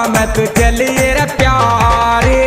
में तू चलिए रे प्यारे।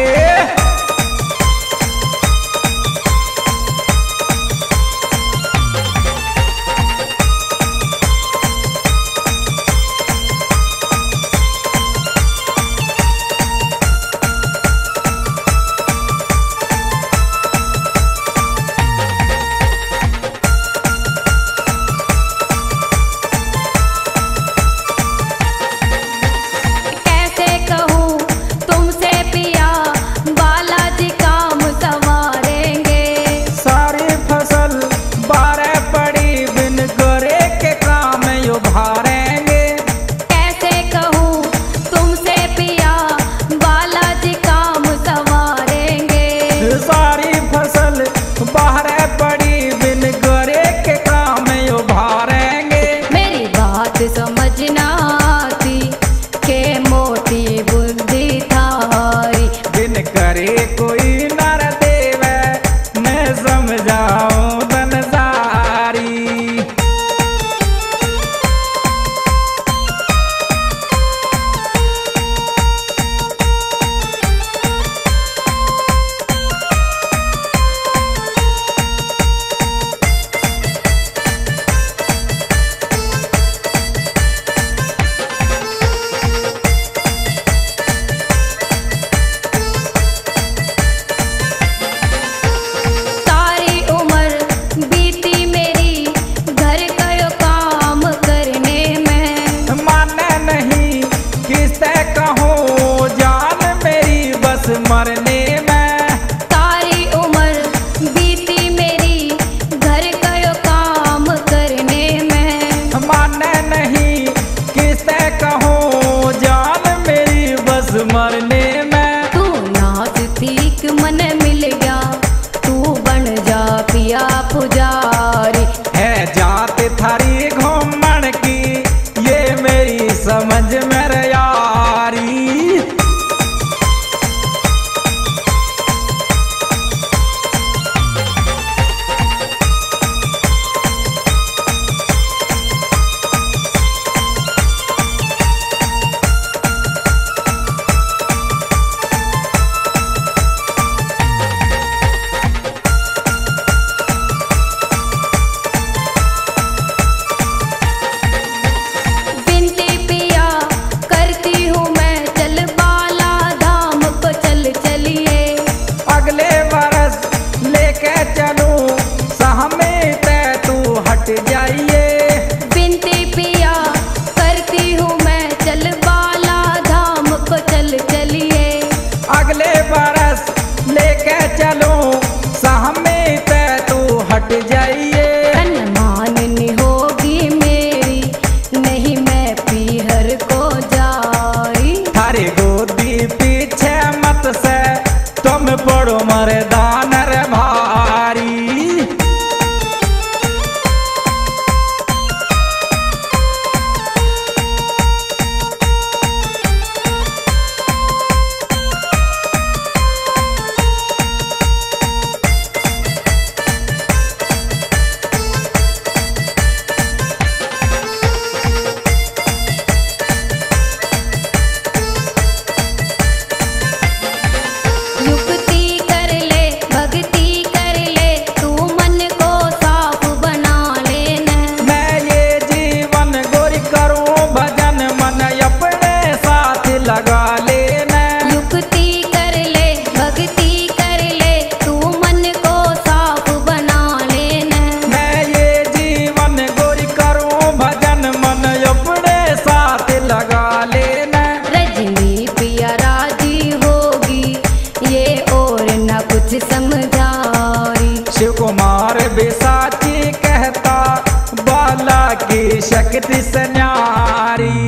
समझना आती के मोटी बुद्धि थारी, बिन करे कोई नर देवे मैं समझाऊं धन सारी। मरने में सारी उम्र बीती मेरी घर का काम करने में, माने नहीं किसे कहूँ जान मेरी बस मरने में। तू नास्तिक मन मिल गया तू बन जा पिया पुजारी, है जात थारी घूमन की ये मेरी समझ में यारी। जाइए बिनती पिया करती हूँ मैं चल बाला धाम को चल चलिए, अगले बरस लेके चलो सहमे ते तू हट जाइए। माननी होगी मेरी नहीं मैं पीहर को जाई, थारी गोदी पीछे मत से तुम पड़ो मर्दान रे भारी। लगा लेना युक्ति कर ले भक्ति कर ले तू मन को साफ बना लेना, मैं ये जीवन गोरी करूं भजन मन अपने साथ लगा लेना। रजनी पिया राजी होगी ये और न कुछ समझाई, शिव कुमार बेसाची कहता बाला की शक्ति से न्यारी।